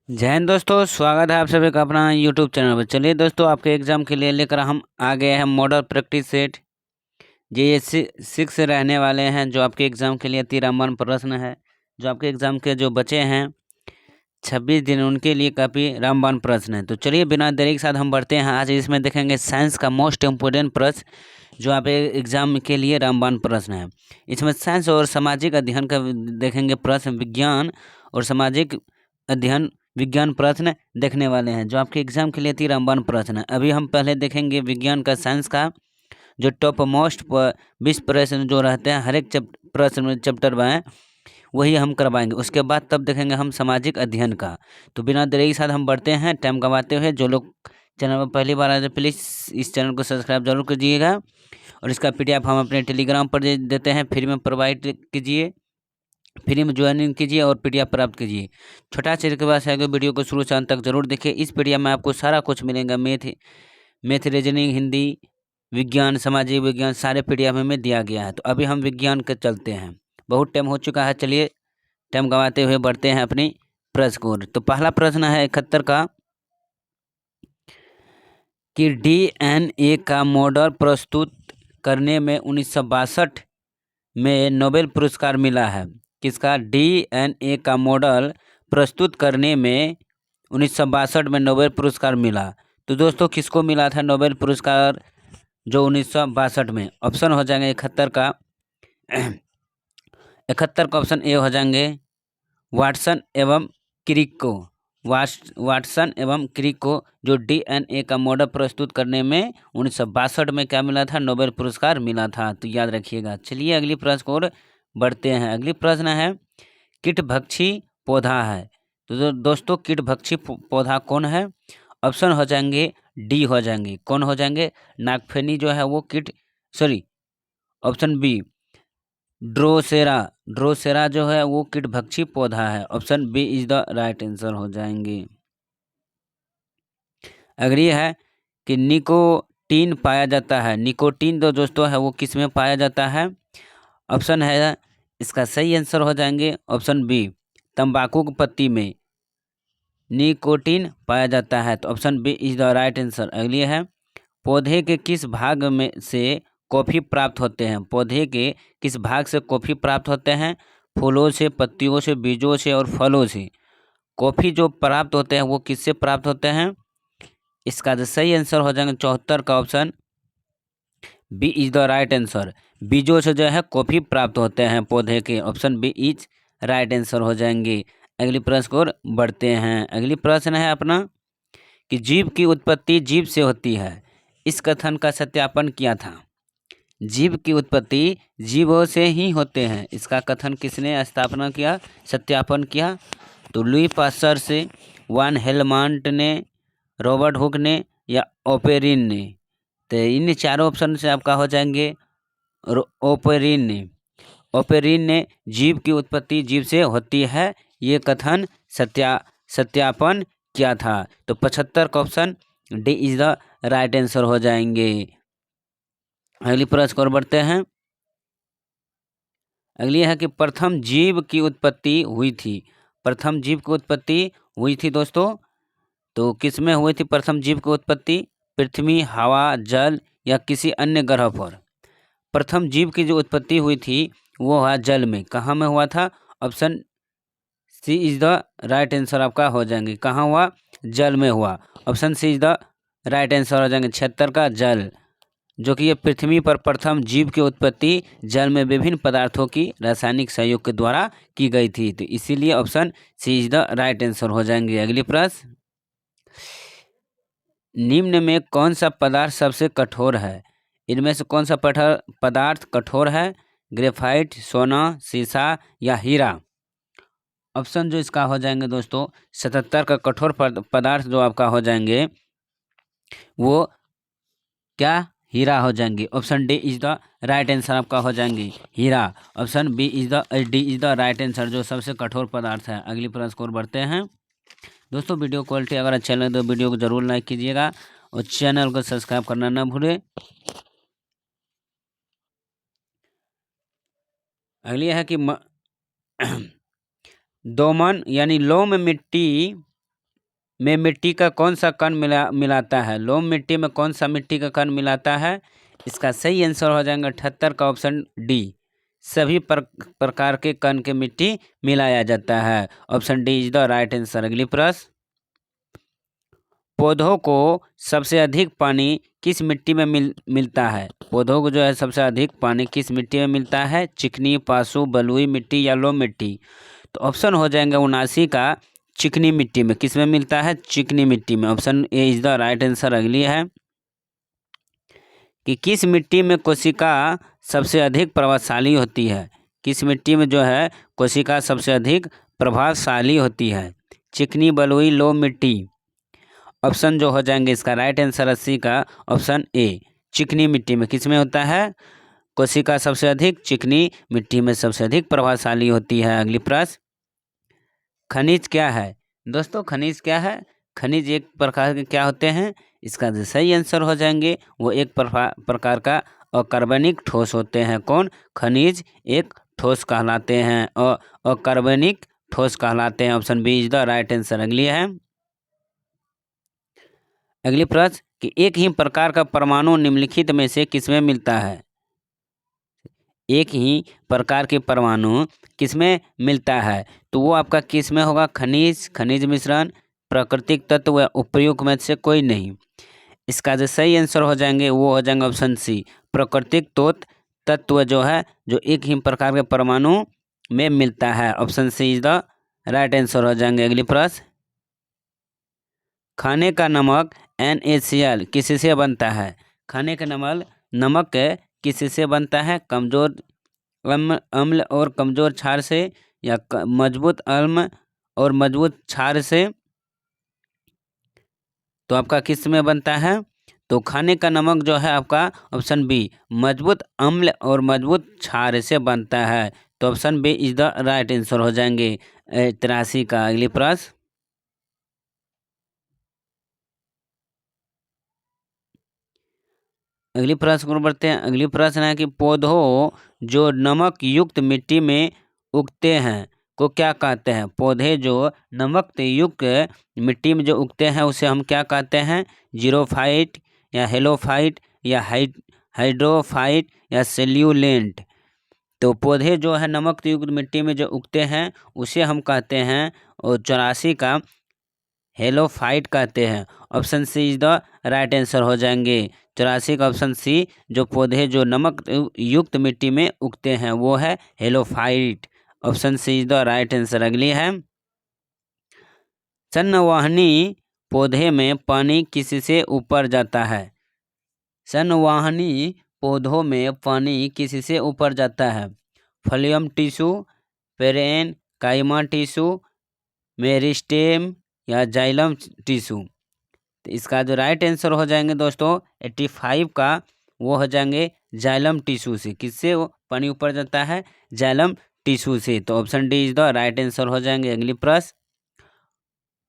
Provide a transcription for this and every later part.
जय हिंद दोस्तों, स्वागत है आप सभी का अपना यूट्यूब चैनल पर। चलिए दोस्तों, आपके एग्जाम के लिए लेकर हम आ गए हैं मॉडल प्रैक्टिस सेट। ये 6 रहने वाले हैं, जो आपके एग्जाम के लिए 13 प्रश्न है। जो आपके एग्जाम के जो बचे हैं 26 दिन, उनके लिए काफ़ी रामबाण प्रश्न है। तो चलिए बिना देरी के साथ हम बढ़ते हैं। आज इसमें देखेंगे साइंस का मोस्ट इम्पोर्टेंट प्रश्न, जो आप एग्जाम के लिए रामबाण प्रश्न है। इसमें साइंस और सामाजिक अध्ययन का देखेंगे प्रश्न, विज्ञान और सामाजिक अध्ययन विज्ञान प्रश्न देखने वाले हैं, जो आपके एग्जाम के लिए 13 प्रश्न है। अभी हम पहले देखेंगे विज्ञान का, साइंस का जो टॉप मोस्ट 20 प्रश्न जो रहते हैं, हर एक प्रश्न में चैप्टर में वही हम करवाएंगे। उसके बाद तब देखेंगे हम सामाजिक अध्ययन का। तो बिना देरी के साथ हम बढ़ते हैं, टाइम गंवाते हुए। जो लोग चैनल पर पहली बार आए तो प्लीज़ इस चैनल को सब्सक्राइब जरूर कीजिएगा, और इसका PDF हम अपने टेलीग्राम पर देते हैं, फ्री में प्रोवाइड कीजिए, फ्री में ज्वाइनिंग कीजिए और PDF प्राप्त कीजिए। छोटा सा रिक्वेस्ट है कि वीडियो को शुरू से अंत तक जरूर देखिए। इस PDF में आपको सारा कुछ मिलेगा, मैथ, रीजनिंग, हिंदी, विज्ञान, सामाजिक विज्ञान, सारे PDF में दिया गया है। तो अभी हम विज्ञान के चलते हैं, बहुत टाइम हो चुका है। चलिए टाइम गंवाते हुए बढ़ते हैं अपनी प्रश्न को। तो पहला प्रश्न है 71 का, कि DNA का मॉडल प्रस्तुत करने में 1962 में नोबेल पुरस्कार मिला है। किसका? DNA का मॉडल प्रस्तुत करने में 1962 में नोबेल पुरस्कार मिला। तो दोस्तों किसको मिला था नोबेल पुरस्कार जो 1962 में? ऑप्शन हो जाएंगे 71 का 71 का ऑप्शन ए हो जाएंगे वाटसन एवं क्रिक को। वाटसन एवं क्रिक को जो DNA का मॉडल प्रस्तुत करने में 1962 में क्या मिला था? नोबेल पुरस्कार मिला था। तो याद रखिएगा। चलिए अगली प्रश्न को और बढ़ते हैं। अगली प्रश्न है, कीटभक्षी पौधा है। तो दोस्तों कीटभक्षी पौधा कौन है? ऑप्शन हो जाएंगे डी हो जाएंगे, कौन हो जाएंगे? नागफेनी जो है वो ऑप्शन बी ड्रोसेरा। ड्रोसेरा जो है वो कीटभक्षी पौधा है। Option B is the right answer हो जाएंगे। अगली है कि निकोटीन पाया जाता है। निकोटीन तो दोस्तों है वो किस में पाया जाता है? ऑप्शन है, इसका सही आंसर हो जाएंगे ऑप्शन बी, तंबाकू की पत्ती में निकोटीन पाया जाता है। तो option B is the right answer. अगली है, पौधे के किस भाग में से कॉफ़ी प्राप्त होते हैं? पौधे के किस भाग से कॉफ़ी प्राप्त होते हैं? फूलों से, पत्तियों से, बीजों से और फलों से। कॉफ़ी जो प्राप्त होते हैं वो किससे प्राप्त होते हैं? इसका जो सही आंसर हो जाएगा 74 का option B is the right answer. बीजों से जो है कॉफ़ी प्राप्त होते हैं पौधे के। Option B is right answer हो जाएंगे। अगली प्रश्न को बढ़ते हैं। अगली प्रश्न है अपना, कि जीव की उत्पत्ति जीव से होती है। इस कथन का सत्यापन किया था। जीव की उत्पत्ति जीवों से ही होते हैं, इसका कथन किसने स्थापना किया, सत्यापन किया? तो लुई पास्चर से, वान हेलमांट ने, रॉबर्ट हुक ने या ओपेरिन ने। तो इन चारों ऑप्शन से आपका हो जाएंगे ओपेरिन ने। ओपेरिन ने जीव की उत्पत्ति जीव से होती है ये कथन सत्यापन किया था। तो 75 का option D is the right answer हो जाएंगे। अगली प्रश्न और बढ़ते हैं। अगली है कि प्रथम जीव की उत्पत्ति हुई थी। प्रथम जीव की उत्पत्ति हुई थी दोस्तों, तो किस में हुई थी प्रथम जीव की उत्पत्ति? पृथ्वी, हवा, जल या किसी अन्य ग्रह पर? प्रथम जीव की जो उत्पत्ति हुई थी वो हुआ जल में। कहाँ में हुआ था? Option C is the right answer आपका हो जाएंगे। कहाँ हुआ? जल में हुआ। Option C is the right answer हो जाएंगे 76 का जल, जो कि ये पृथ्वी पर प्रथम जीव की उत्पत्ति जल में विभिन्न पदार्थों की रासायनिक सहयोग के द्वारा की गई थी। तो इसीलिए option C is the right answer हो जाएंगे। अगली प्रश्न, निम्न में कौन सा पदार्थ सबसे कठोर है? इनमें से कौन सा पदार्थ कठोर है? ग्रेफाइट, सोना, सीसा या हीरा? ऑप्शन जो इसका हो जाएंगे दोस्तों 77 का कठोर पदार्थ जो आपका हो जाएंगे वो क्या? हीरा हो जाएंगे। Option D is the right answer आपका हो जाएंगे हीरा। Option B is the D is the right answer, जो सबसे कठोर पदार्थ है। अगली प्रश्न को बढ़ते हैं। दोस्तों वीडियो क्वालिटी अगर अच्छा लगे तो वीडियो को जरूर लाइक कीजिएगा और चैनल को सब्सक्राइब करना ना भूलें। अगली है कि दोमन यानी लोम मिट्टी में मिट्टी का कौन सा कण मिलाता है? लोम मिट्टी में कौन सा मिट्टी का कण मिलाता है? इसका सही आंसर हो जाएगा 78 का ऑप्शन डी। सभी प्रकार के कण के मिट्टी मिलाया जाता है। Option D is the right answer. अगली प्रश्न, पौधों को सबसे अधिक पानी किस मिट्टी में मिलता है? पौधों को जो है सबसे अधिक पानी किस मिट्टी में मिलता है? चिकनी, पासु, बलुई मिट्टी या लोम मिट्टी? तो ऑप्शन हो जाएंगे 79 का चिकनी मिट्टी में। किस में मिलता है? चिकनी मिट्टी में। Option A is the right answer. अगली है कि किस मिट्टी में कोशिका सबसे अधिक प्रभावशाली होती है? किस मिट्टी में जो है कोशिका सबसे अधिक प्रभावशाली होती है? चिकनी, बलुई, लोम मिट्टी? ऑप्शन जो हो जाएंगे इसका राइट आंसर 80 का ऑप्शन ए चिकनी मिट्टी में। किस में होता है कोशिका सबसे अधिक? चिकनी मिट्टी में सबसे अधिक प्रभावशाली होती है। अगली प्रश्न, खनिज क्या है? दोस्तों खनिज क्या है? खनिज एक प्रकार के क्या होते हैं? इसका जो सही आंसर हो जाएंगे वो एक प्रकार का अकार्बनिक ठोस होते हैं। कौन? खनिज एक ठोस कहलाते हैं और अकार्बनिक ठोस कहलाते हैं। Option B is the right answer. अगली है अगली प्रश्न कि एक ही प्रकार का परमाणु निम्नलिखित में से किसमें मिलता है? एक ही प्रकार के परमाणु किसमें मिलता है? तो वो आपका किस में होगा? खनिज, खनिज मिश्रण, प्राकृतिक तत्व या उपयुक्त में से कोई नहीं। इसका जो सही आंसर हो जाएंगे वो हो जाएंगे ऑप्शन सी प्राकृतिक तत्व जो है जो एक ही प्रकार के परमाणु में मिलता है। Option C is the right answer हो जाएंगे। अगली प्रश्न, खाने का नमक NaCl किससे बनता है? खाने का नमक किससे बनता है? कमजोर अम्ल और कमजोर क्षार से या मजबूत अम्ल और मजबूत क्षार से? तो आपका किस में बनता है? तो खाने का नमक जो है आपका ऑप्शन बी मजबूत अम्ल और मजबूत क्षार से बनता है। तो option B is the right answer हो जाएंगे 83 का। अगली प्रश्न, अगली प्रश्न को बढ़ते हैं। अगली प्रश्न है कि पौधों जो नमक युक्त मिट्टी में उगते हैं को क्या कहते हैं? पौधे जो नमक युक्त मिट्टी में जो उगते हैं उसे हम क्या कहते हैं? जीरोफाइट या हेलोफाइट या हाइड्रोफाइट या सेल्यूलेंट? तो पौधे जो है नमक युक्त मिट्टी में जो उगते हैं उसे हम कहते हैं और 84 का हेलोफाइट कहते हैं। Option C is the right answer हो जाएंगे 84 का ऑप्शन सी। जो पौधे जो नमक युक्त मिट्टी में उगते हैं वो है halophyte. Option C is the right answer. अगली है संवहनी पौधे में पानी किससे ऊपर जाता है? संवहनी पौधों में पानी किससे ऊपर जाता है? Phloem tissue, Peren काइमा tissue, meristem या जाइलम टिश्यू? तो इसका जो राइट आंसर हो जाएंगे दोस्तों 85 का वो हो जाएंगे जाइलम टिश्यू से। किससे वो पानी ऊपर जाता है? जाइलम टिश्यू से। तो option D is the right answer हो जाएंगे। अगली प्रश्न,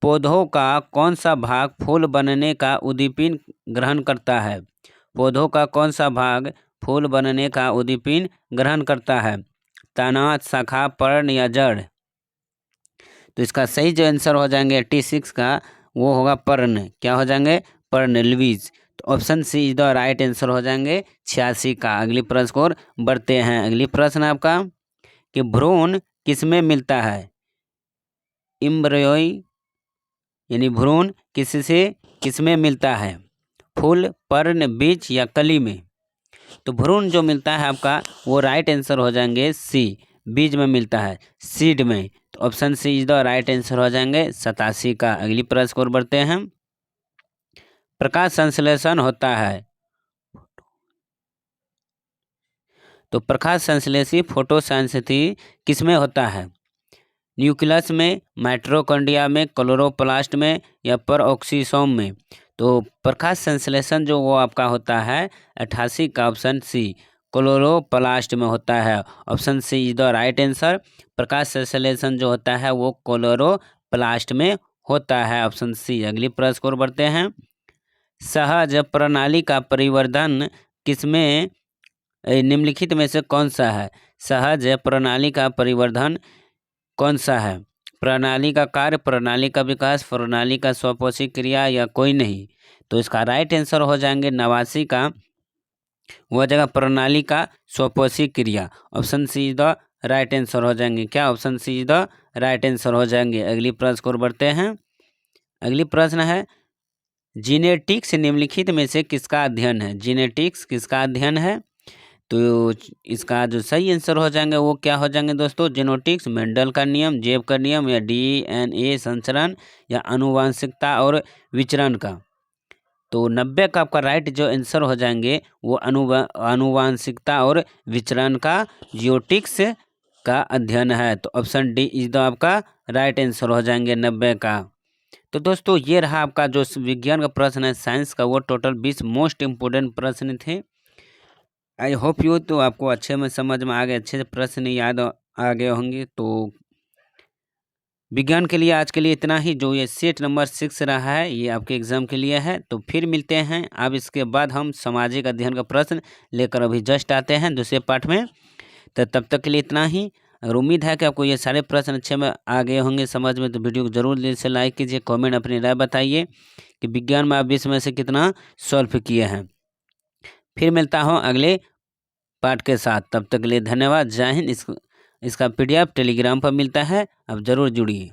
पौधों का कौन सा भाग फूल बनने का उद्दीपन ग्रहण करता है? पौधों का कौन सा भाग फूल बनने का उद्दीपन ग्रहण करता है? तना, शाखा, पर्ण या जड़? तो इसका सही जो आंसर हो जाएंगे 86 का वो होगा पर्ण। क्या हो जाएंगे? पर्ण, लीव्स। तो option C is the right answer हो जाएंगे 86 का। अगली प्रश्न को बढ़ते हैं। अगली प्रश्न आपका कि भ्रूण किसमें मिलता है? एम्ब्रियोई यानी भ्रूण किसमें मिलता है? फूल, पर्ण, बीज या कली में? तो भ्रूण जो मिलता है आपका वो राइट आंसर हो जाएंगे सी बीज में मिलता है, सीड में। तो option C is the right answer हो जाएंगे 87 का। अगली प्रश्न को बढ़ते हैं। प्रकाश संश्लेषण होता है तो प्रकाश संश्लेषी फोटोसिंथेसिस किसमें होता है? न्यूक्लियस में, माइटोकॉन्ड्रिया में, क्लोरोप्लास्ट में या परऑक्सीसोम में? तो प्रकाश संश्लेषण जो वो आपका होता है 88 का ऑप्शन सी क्लोरोप्लास्ट में होता है। Option C is the right answer. प्रकाश संश्लेषण जो होता है वो क्लोरोप्लास्ट में होता है। Option C. अगली प्रश्न को बढ़ते हैं। सहज प्रणाली का परिवर्धन किसमें निम्नलिखित में से कौन सा है? सहज प्रणाली का परिवर्धन कौन सा है? प्रणाली का कार्य, प्रणाली का विकास, प्रणाली का स्वपोषी क्रिया या कोई नहीं। तो इसका राइट आंसर हो जाएंगे 89 का वह जगह प्रणाली का स्वपोषी क्रिया। Option C is the right answer हो जाएंगे। क्या? Option C is the right answer हो जाएंगे। अगली प्रश्न को बढ़ते हैं। अगली प्रश्न है जीनेटिक्स निम्नलिखित में से किसका अध्ययन है? जीनेटिक्स किसका अध्ययन है? तो इसका जो सही आंसर हो जाएंगे वो क्या हो जाएंगे दोस्तों? जेनेटिक्स, मेंडल का नियम, जेब का नियम, या डीएनए संचरण, या आनुवंशिकता और विचरण का। तो 90 का आपका राइट जो आंसर हो जाएंगे वो आनुवंशिकता और विचरण का जियोटिक्स का अध्ययन है। तो ऑप्शन डी इज द आपका राइट आंसर हो जाएंगे 90 का। तो दोस्तों ये रहा आपका जो विज्ञान का प्रश्न है साइंस का, वो टोटल 20 मोस्ट इम्पोर्टेंट प्रश्न थे। आई होप यू तो आपको अच्छे में समझ में आ गए, अच्छे से प्रश्न याद आ गए होंगे। तो विज्ञान के लिए आज के लिए इतना ही। जो ये सेट नंबर 6 रहा है ये आपके एग्जाम के लिए है। तो फिर मिलते हैं। अब इसके बाद हम सामाजिक अध्ययन का प्रश्न लेकर अभी जस्ट आते हैं दूसरे पार्ट में। तो तब तक के लिए इतना ही। अगर उम्मीद है कि आपको ये सारे प्रश्न अच्छे में आ गए होंगे समझ में, तो वीडियो को जरूर दिल से लाइक कीजिए, कमेंट अपनी राय बताइए कि विज्ञान में आप 20 में से कितना सॉल्व किए हैं। फिर मिलता हूँ अगले पार्ट के साथ। तब तक के लिए धन्यवाद। जय हिंद। इसका PDF टेलीग्राम पर मिलता है, आप ज़रूर जुड़िए।